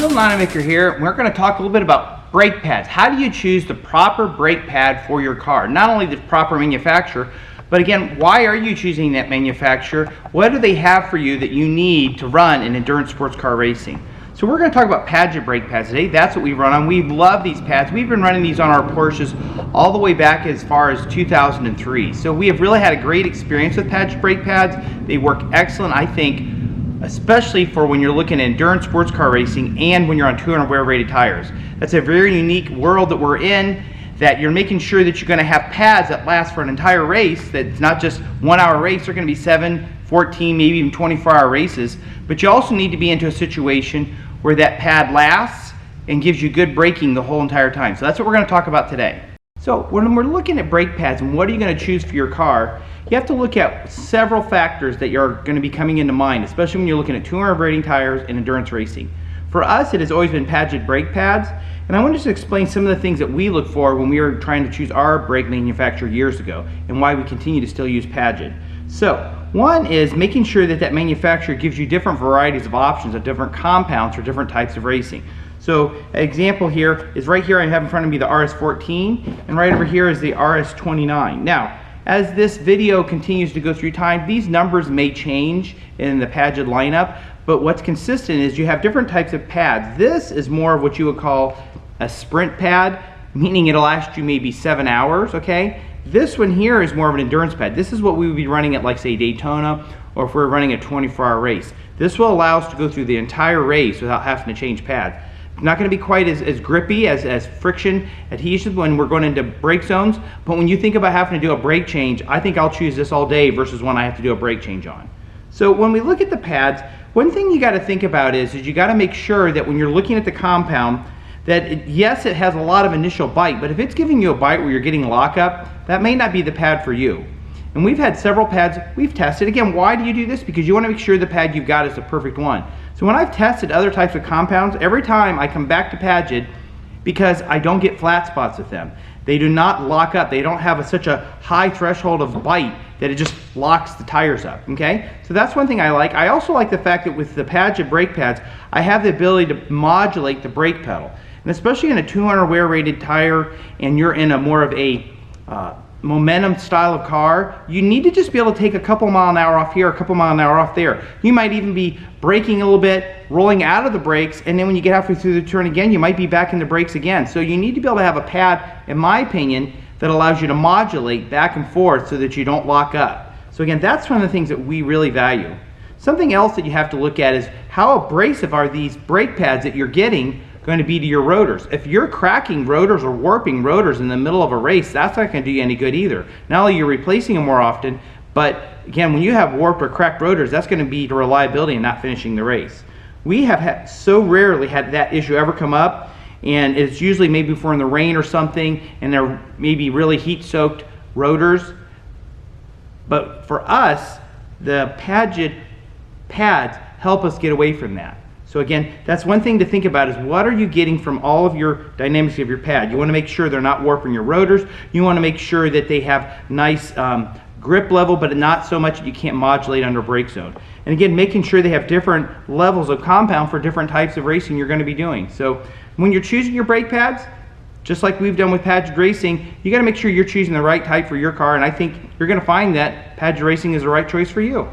Bill Nonemaker here. We're going to talk a little bit about brake pads. How do you choose the proper brake pad for your car? Not only the proper manufacturer, but again, why are you choosing that manufacturer? What do they have for you that you need to run in endurance sports car racing? So we're going to talk about Pagid brake pads today. That's what we run on. We love these pads. We've been running these on our Porsches all the way back as far as 2003. So we have really had a great experience with Pagid brake pads. They work excellent, I think, especially for when you're looking at endurance sports car racing and when you're on 200 wear rated tires. That's a very unique world that we're in, that you're making sure that you're going to have pads that last for an entire race, that's not just 1 hour race. They're going to be 7, 14, maybe even 24-hour races. But you also need to be into a situation where that pad lasts and gives you good braking the whole entire time. So that's what we're going to talk about today. So when we're looking at brake pads and what are you going to choose for your car, you have to look at several factors that are going to be coming into mind, especially when you're looking at 200 rating tires and endurance racing. For us, it has always been Pagid brake pads, and I want to just explain some of the things that we look for when we were trying to choose our brake manufacturer years ago and why we continue to still use Pagid. So one is making sure that that manufacturer gives you different varieties of options of different compounds for different types of racing. So an example here is right here I have in front of me the RS14, and right over here is the RS29. Now, as this video continues to go through time, these numbers may change in the Pagid lineup, but what's consistent is you have different types of pads. This is more of what you would call a sprint pad, meaning it'll last you maybe 7 hours, okay? This one here is more of an endurance pad. This is what we would be running at, like, say, Daytona, or if we're running a 24-hour race. This will allow us to go through the entire race without having to change pads. It's not going to be quite as grippy as friction adhesive when we're going into brake zones, but when you think about having to do a brake change, I think I'll choose this all day versus one I have to do a brake change on. So when we look at the pads, one thing you got to think about is you got to make sure that when you're looking at the compound, that yes, it has a lot of initial bite, but if it's giving you a bite where you're getting lockup, that may not be the pad for you. And we've had several pads we've tested. Again, why do you do this? Because you want to make sure the pad you've got is the perfect one. So when I've tested other types of compounds, every time I come back to Pagid, because I don't get flat spots with them. They do not lock up. They don't have such a high threshold of bite that it just locks the tires up, okay? So that's one thing I like. I also like the fact that with the Pagid brake pads, I have the ability to modulate the brake pedal. And especially in a 200 wear rated tire and you're in a more of a momentum style of car, you need to just be able to take a couple mile an hour off here, a couple mile an hour off there. You might even be braking a little bit, rolling out of the brakes, and then when you get halfway through the turn again, you might be back in the brakes again. So you need to be able to have a pad, in my opinion, that allows you to modulate back and forth so that you don't lock up. So again, that's one of the things that we really value. Something else that you have to look at is how abrasive are these brake pads that you're getting going to be to your rotors. If you're cracking rotors or warping rotors in the middle of a race, that's not going to do you any good either. Not only you're replacing them more often, but again, when you have warped or cracked rotors, that's going to be to reliability and not finishing the race. We have so rarely had that issue ever come up, and it's usually maybe if we're in the rain or something and they're maybe really heat-soaked rotors. But for us, the Pagid pads help us get away from that. So again, that's one thing to think about is what are you getting from all of your dynamics of your pad. You want to make sure they're not warping your rotors. You want to make sure that they have nice grip level, but not so much that you can't modulate under brake zone. And again, making sure they have different levels of compound for different types of racing you're going to be doing. So when you're choosing your brake pads, just like we've done with Pagid Racing, you got to make sure you're choosing the right type for your car, and I think you're going to find that Pagid Racing is the right choice for you.